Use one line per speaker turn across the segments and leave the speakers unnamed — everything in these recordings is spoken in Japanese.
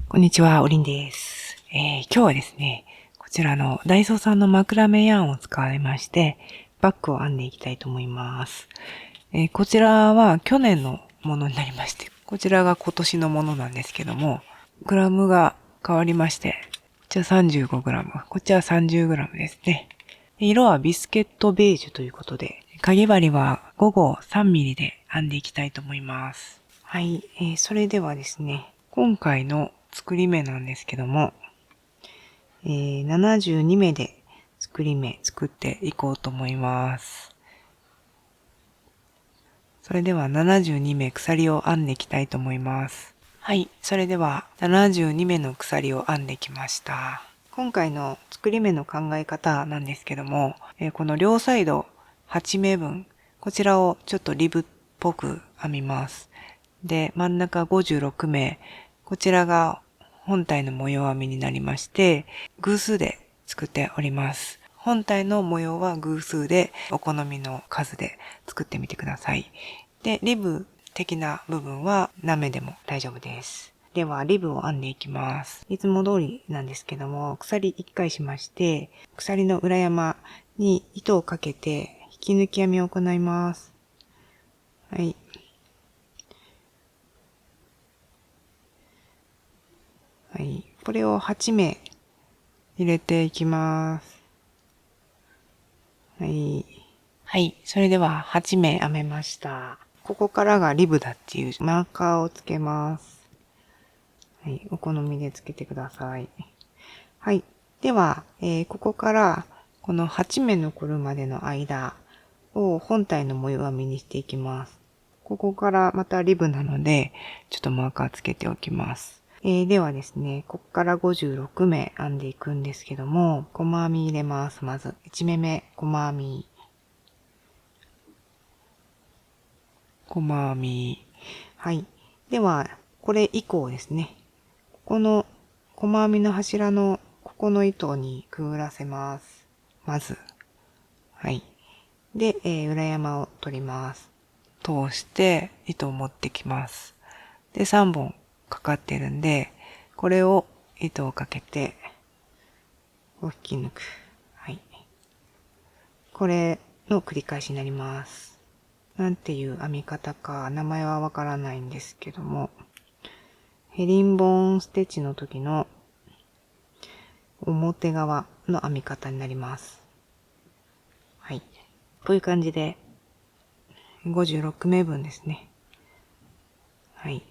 こんにちは、おりんです。今日はですね、こちらのダイソーさんのマクラメヤーンを使いまして、バッグを編んでいきたいと思います。こちらは去年のものになりまして、こちらが今年のものなんですけども、グラムが変わりまして、こちら 35g、こちら 30g ですね。色はビスケットベージュということで、かぎ針は5号 3mm で編んでいきたいと思います。はい、それではですね、今回の作り目なんですけども、72目で作り目作っていこうと思います。それでは72目鎖を編んでいきたいと思います。はい、それでは72目の鎖を編んできました。今回の作り目の考え方なんですけども、この両サイド8目分、こちらをちょっとリブっぽく編みます。で、真ん中56目、こちらが本体の模様編みになりまして、偶数で作っております。本体の模様は偶数でお好みの数で作ってみてください。で、リブ的な部分は何目でも大丈夫です。では、リブを編んでいきます。いつも通りなんですけども、鎖1回しまして、鎖の裏山に糸をかけて引き抜き編みを行います。はい。はい。これを8目入れていきます。はい。はい。それでは8目編めました。ここからがリブだっていうマーカーをつけます。はい。お好みでつけてください。はい。では、ここからこの8目残るまでの間を本体の模様編みにしていきます。ここからまたリブなので、ちょっとマーカーつけておきます。ではですね、ここから56目編んでいくんですけども、細編み入れます。まず、1目目、細編み。細編み。はい。では、これ以降ですね。ここの細編みの柱のここの糸にくぐらせます。まず。はい。で、裏山を取ります。通して糸を持ってきます。で、3本かかってるんで、これを糸をかけて、引き抜く。はい。これの繰り返しになります。なんていう編み方か、名前はわからないんですけども、ヘリンボーンステッチの時の表側の編み方になります。はい。こういう感じで、56目分ですね。はい。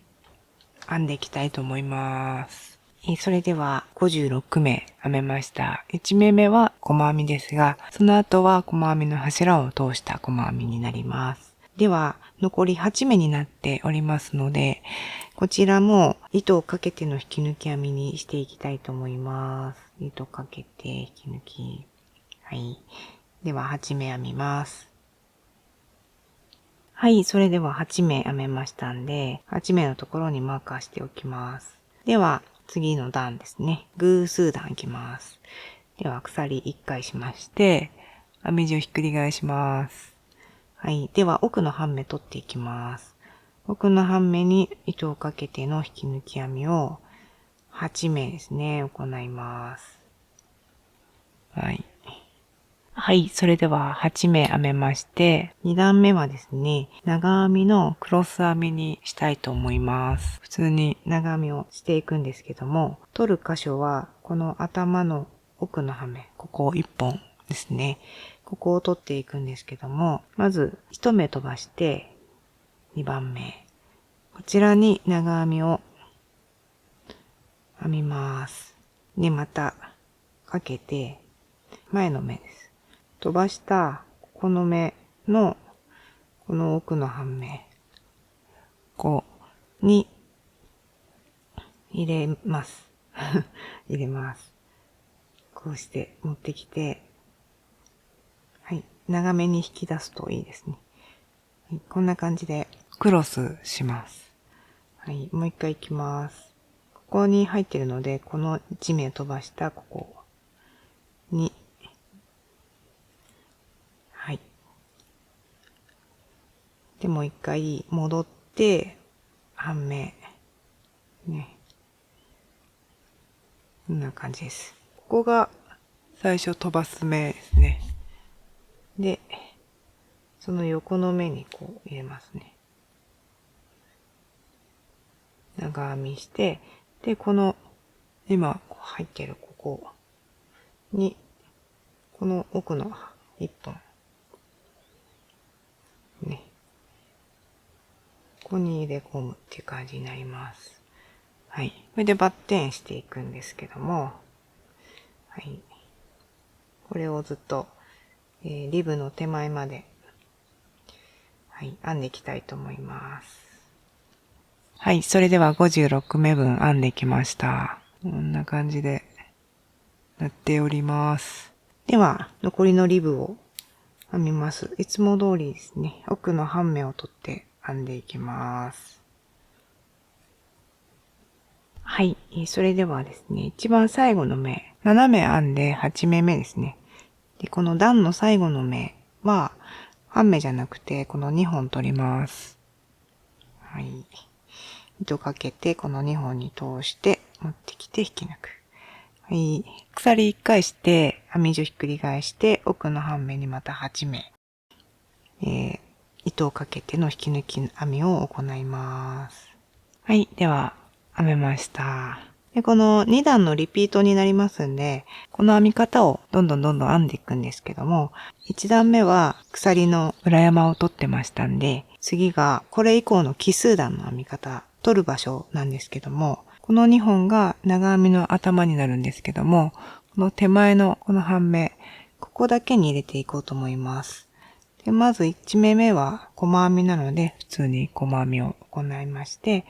編んでいきたいと思います。それでは56目編めました。1目目は細編みですが、その後は細編みの柱を通した細編みになります。では、残り8目になっておりますので、こちらも糸をかけての引き抜き編みにしていきたいと思います。糸かけて引き抜き。はい。では8目編みます。はい、それでは8目編めましたんで、8目のところにマーカーしておきます。では、次の段ですね。偶数段いきます。では、鎖1回しまして、編み地をひっくり返します。はい。では、奥の半目取っていきます。奥の半目に糸をかけての引き抜き編みを8目ですね、行います。はい。はい。それでは8目編めまして、2段目はですね、長編みのクロス編みにしたいと思います。普通に長編みをしていくんですけども、取る箇所はこの頭の奥の羽目、ここ1本ですね。ここを取っていくんですけども、まず1目飛ばして2番目。こちらに長編みを編みます。で、またかけて前の目です。飛ばしたこの目のこの奥の半目ここに入れます。入れます。こうして持ってきて、はい、長めに引き出すといいですね。はい、こんな感じでクロスします。はい、もう一回いきます。ここに入ってるので、この1目飛ばしたここに、はい。で、もう一回戻って、半目、ね。こんな感じです。ここが最初飛ばす目ですね。で、その横の目にこう入れますね。長編みして、で、この今入ってるここに、この奥の一本、ね。ここに入れ込むっていう感じになります。はい。これでバッテンしていくんですけども、はい。これをずっと、リブの手前まで、はい、編んでいきたいと思います。はい。それでは56目分編んできました。こんな感じで、なっております。では、残りのリブを編みます。いつも通りですね、奥の半目を取って編んでいきます。はい。それではですね、一番最後の目、7目編んで8目目ですね。で、この段の最後の目は、半目じゃなくて、この2本取ります。はい。糸かけて、この2本に通して、持ってきて引き抜く。はい。鎖1回して、編み地をひっくり返して、奥の半目にまた8目。糸をかけての引き抜き編みを行います。はい。では、編めました。で、この2段のリピートになりますんで、この編み方をどんどん編んでいくんですけども、1段目は鎖の裏山を取ってましたんで、次がこれ以降の奇数段の編み方、取る場所なんですけども、この2本が長編みの頭になるんですけども、この手前のこの半目、ここだけに入れていこうと思います。で、まず1目目は細編みなので、普通に細編みを行いまして、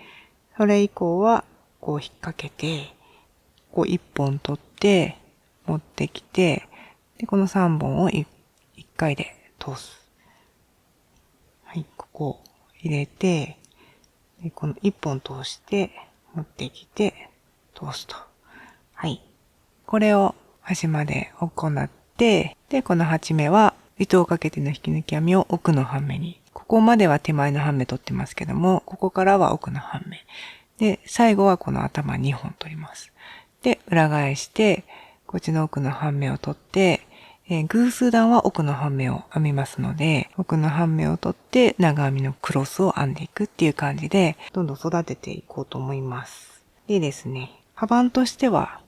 それ以降は、こう引っ掛けて、こう1本取って、持ってきて、で、この3本を1回で通す。はい、ここ入れて、でこの1本通して、持ってきて、通すと。はい。これを端まで行って、で、この8目は、糸をかけての引き抜き編みを奥の半目に。ここまでは手前の半目取ってますけども、ここからは奥の半目。で、最後はこの頭2本取ります。で、裏返して、こっちの奥の半目を取って、偶数段は奥の半目を編みますので、奥の半目を取って長編みのクロスを編んでいくっていう感じで、どんどん育てていこうと思います。でですね、幅としては、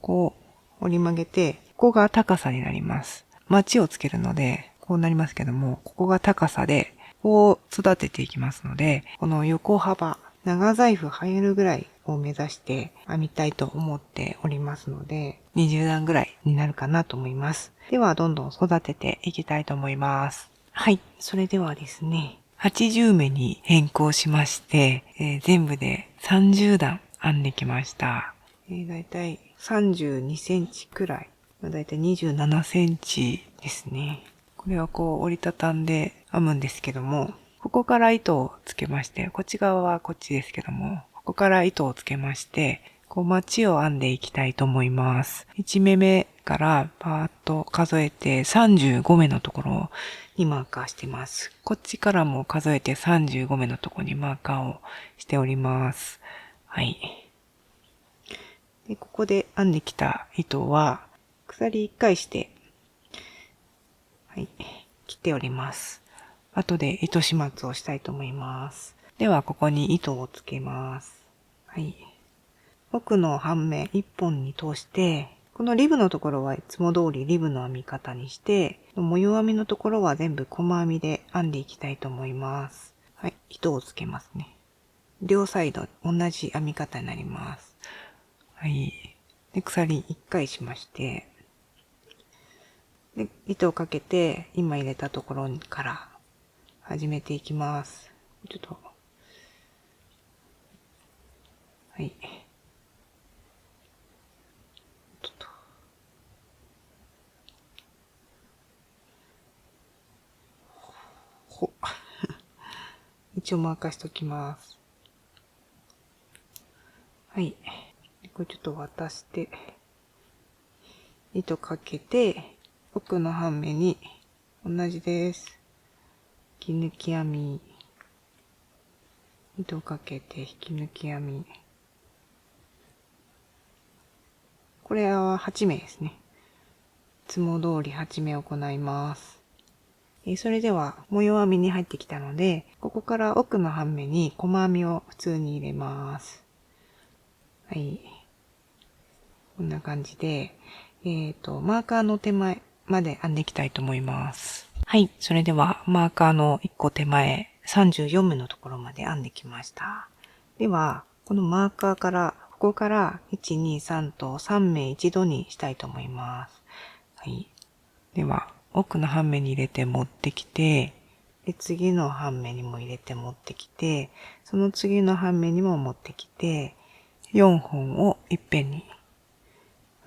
こう折り曲げて、ここが高さになります。マチをつけるので、こうなりますけども、ここが高さで、こう育てていきますので、この横幅、長財布入るぐらいを目指して編みたいと思っておりますので、20段ぐらいになるかなと思います。では、どんどん育てていきたいと思います。はい。それではですね、80目に変更しまして、全部で30段編んできました。だいたい32センチくらい。だいたい27センチですね。これはこう折りたたんで編むんですけども、ここから糸をつけまして、こっち側はこっちですけども、ここから糸をつけまして、こうマチを編んでいきたいと思います。1目目からパーッと数えて35目のところにマーカーしてます。こっちからも数えて35目のところにマーカーをしております。はい。で、ここで編んできた糸は、鎖1回して、はい、切っております。後で糸始末をしたいと思います。では、ここに糸をつけます。はい。奥の半目1本に通して、このリブのところはいつも通りリブの編み方にして、模様編みのところは全部細編みで編んでいきたいと思います。はい、糸をつけますね。両サイド同じ編み方になります。はい。で、鎖1回しまして、で、糸をかけて、今入れたところから始めていきます。ちょっと、はい。ちょっと、一応マーカーしときます。はい。これちょっと渡して、糸かけて、奥の半目に同じです。引き抜き編み、糸かけて引き抜き編み、これは8目ですね。いつも通り8目行います。それでは模様編みに入ってきたので、ここから奥の半目に細編みを普通に入れます。はい。こんな感じで、マーカーの手前まで編んでいきたいと思います。はい。それでは、マーカーの1個手前、34目のところまで編んできました。では、このマーカーから、ここから1、2、3と3目一度にしたいと思います。はい。では、奥の半目に入れて持ってきて、で、次の半目にも入れて持ってきて、その次の半目にも持ってきて、4本をいっぺんに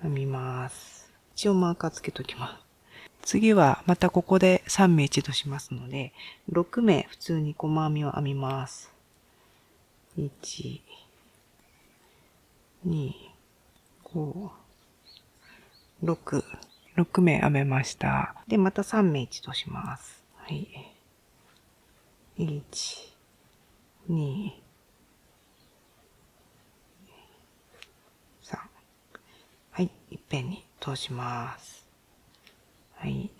編みます。一応マーカーつけときます。次はまたここで3目一度しますので、6目普通に細編みを編みます。1、2、5、6。6目編めました。で、また3目一度します。はい。1、2、3。はい。いっぺんに通します。はい。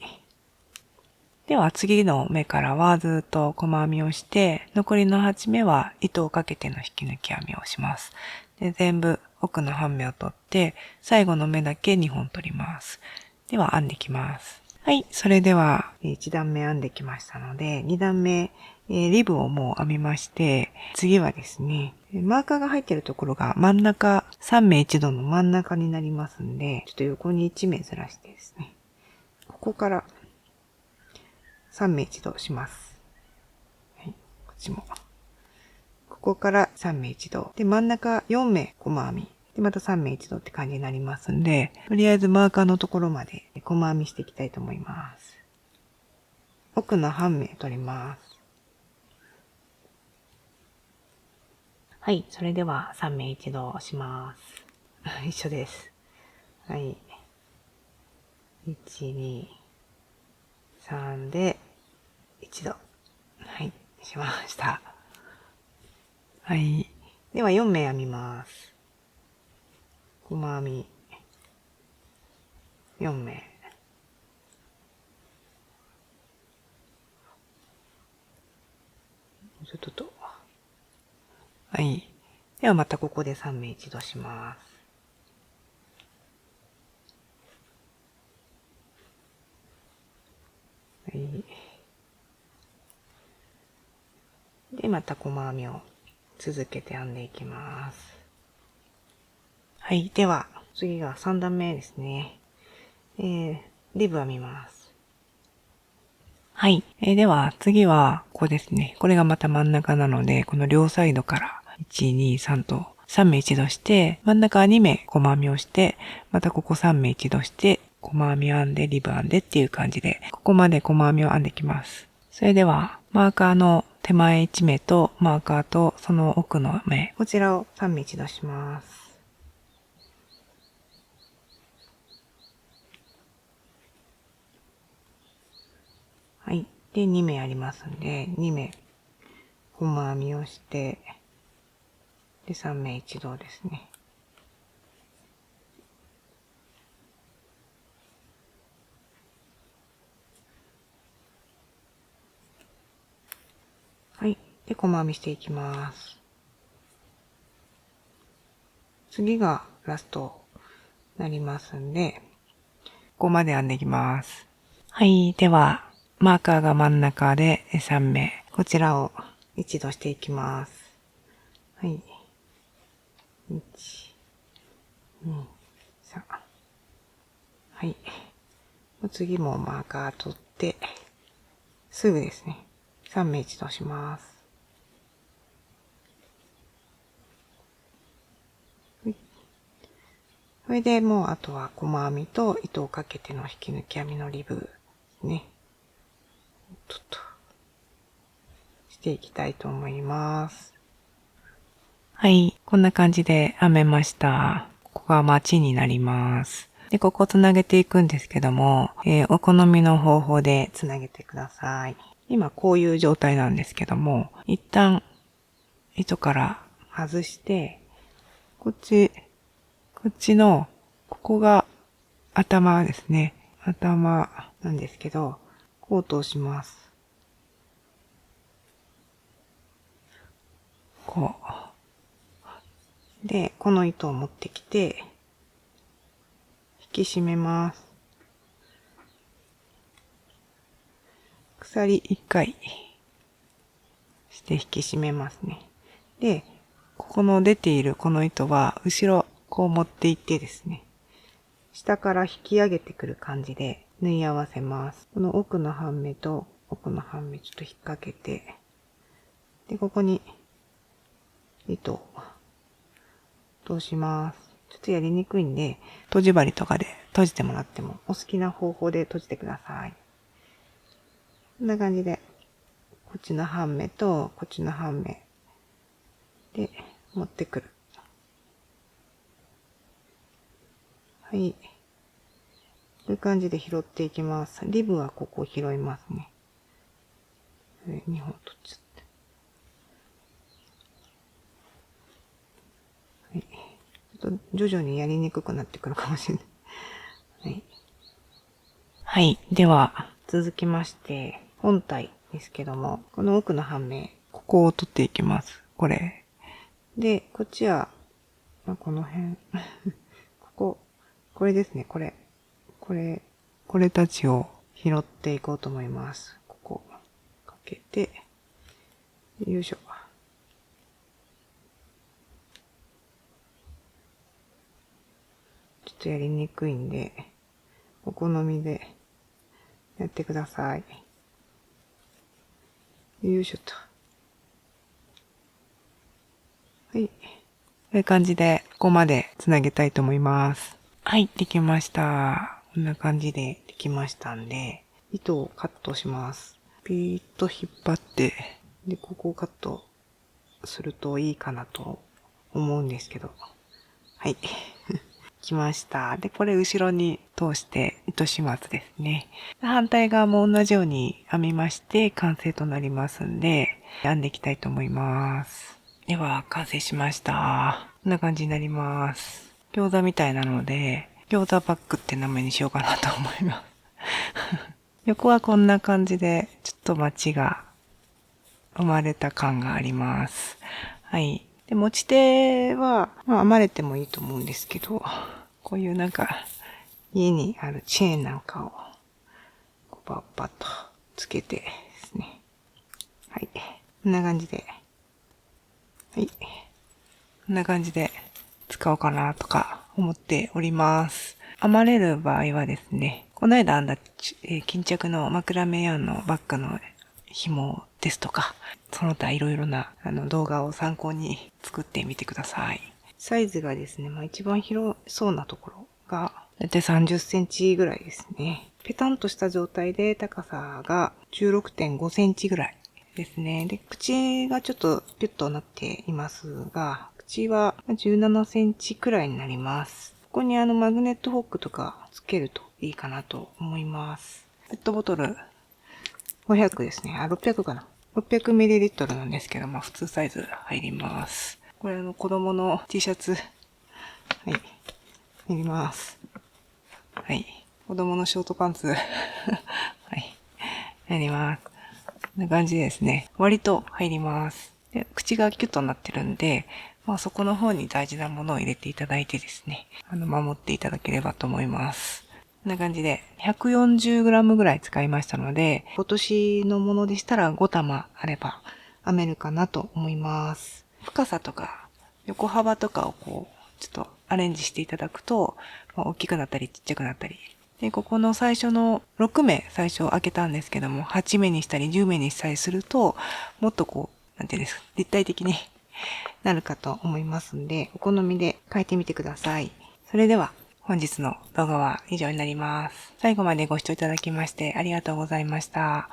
では次の目からはずっと細編みをして、残りの8目は糸をかけての引き抜き編みをします。で、全部奥の半目を取って、最後の目だけ2本取ります。では編んでいきます。はい。それでは1段目編んできましたので、2段目、リブをもう編みまして、次はですね、マーカーが入っているところが真ん中、3目一度の真ん中になりますんで、ちょっと横に1目ずらしてですね、ここから3目一度します。はい。こっちも。ここから3目一度。で、真ん中4目細編み。で、また3目一度って感じになりますんで、とりあえずマーカーのところまで細編みしていきたいと思います。奥の半目取ります。はい。それでは3目一度します。一緒です。はい。1、2、3で一度。はい。しました。はい。では4目編みます。細編み4目。ちょっと。はい。ではまたここで3目一度します。はい。で、また細編みを続けて編んでいきます。はい。では、次が3段目ですね。リブ編みます。はい。では、次は、ここですね。これがまた真ん中なので、この両サイドから、1、2、3と3目一度して、真ん中は2目細編みをして、またここ3目一度して、細編み編んで、リブ編んでっていう感じで、ここまで細編みを編んできます。それでは、マーカーの手前1目と、マーカーとその奥の目、こちらを3目一度します。はい。で、2目ありますんで、2目細編みをして、で、3目一度ですね。はい。で、細編みしていきます。次がラストになりますんで、ここまで編んでいきます。はい。では、マーカーが真ん中で3目。こちらを一度していきます。はい。1、2、3。はい。次もマーカー取って、すぐですね。3目一度します。それでもうあとは細編みと糸をかけての引き抜き編みのリブですね。ちょっとしていきたいと思います。はい。こんな感じで編めました。ここがマチになります。で、ここをつなげていくんですけども、お好みの方法でつなげてください。今こういう状態なんですけども、一旦糸から外して、こっちのここが頭ですね。頭なんですけど、こう通します。こう。で、この糸を持ってきて、引き締めます。鎖1回して引き締めますね。で、ここの出ているこの糸は、後ろ、こう持っていってですね、下から引き上げてくる感じで縫い合わせます。この奥の半目と奥の半目ちょっと引っ掛けて、で、ここに糸を通します。ちょっとやりにくいんで、閉じ針とかで閉じてもらっても、お好きな方法で閉じてください。こんな感じで、こっちの半目とこっちの半目で持ってくる。はい。こういう感じで拾っていきます。リブはここ拾いますね。2本取っちゃって。はい。ちょっと徐々にやりにくくなってくるかもしれない。はい。はい。では、続きまして、本体ですけども、この奥の半目、ここを取っていきます。これ。で、こっちは、この辺。これですね、これたちを拾っていこうと思います。ここ、かけて、よいしょ。ちょっとやりにくいんで、お好みでやってください。よいしょと。はい。こういう感じで、ここまでつなげたいと思います。はい、できました。こんな感じでできましたんで、糸をカットします。ピーッと引っ張って、で、ここをカットするといいかなと思うんですけど。はい。来ました。で、これ後ろに通して糸始末ですね。反対側も同じように編みまして完成となりますんで、編んでいきたいと思います。では、完成しました。こんな感じになります。餃子みたいなので、餃子バッグって名前にしようかなと思います。横はこんな感じで、ちょっと街が生まれた感があります。はい。で、持ち手は、編まれてもいいと思うんですけど、こういうなんか、家にあるチェーンなんかを、パッパッとつけてですね。はい。こんな感じで。はい。こんな感じで使おうかなとか思っております。編まれる場合はですね、この間編んだ、巾着のマクラメヤンのバッグの紐ですとか、その他いろいろな動画を参考に作ってみてください。サイズがですね、一番広そうなところが、だいたい30センチぐらいですね。ペタンとした状態で高さが 16.5 センチぐらいですね。で、口がちょっとピュッとなっていますが、口は17センチくらいになります。ここにマグネットフォックとかつけるといいかなと思います。ペットボトル500ですね。600かな。600ml なんですけど、普通サイズ入ります。これ子供の T シャツ、はい、入ります。はい。子供のショートパンツ、はい、入ります。こんな感じでですね。割と入ります。で、口がキュッとなってるんで、そこの方に大事なものを入れていただいてですね、守っていただければと思います。こんな感じで 140g ぐらい使いましたので、今年のものでしたら5玉あれば編めるかなと思います。深さとか横幅とかをちょっとアレンジしていただくと、大きくなったりちっちゃくなったり。で、ここの最初の6目最初開けたんですけども、8目にしたり10目にしたりすると、もっとなんていうんですか、立体的になるかと思いますんで、お好みで変えてみてください。それでは、本日の動画は以上になります。最後までご視聴いただきましてありがとうございました。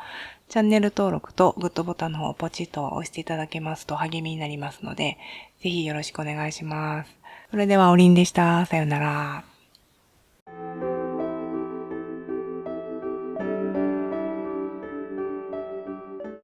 チャンネル登録とグッドボタンの方をポチッと押していただけますと励みになりますので、ぜひよろしくお願いします。それではおりんでした。さようなら。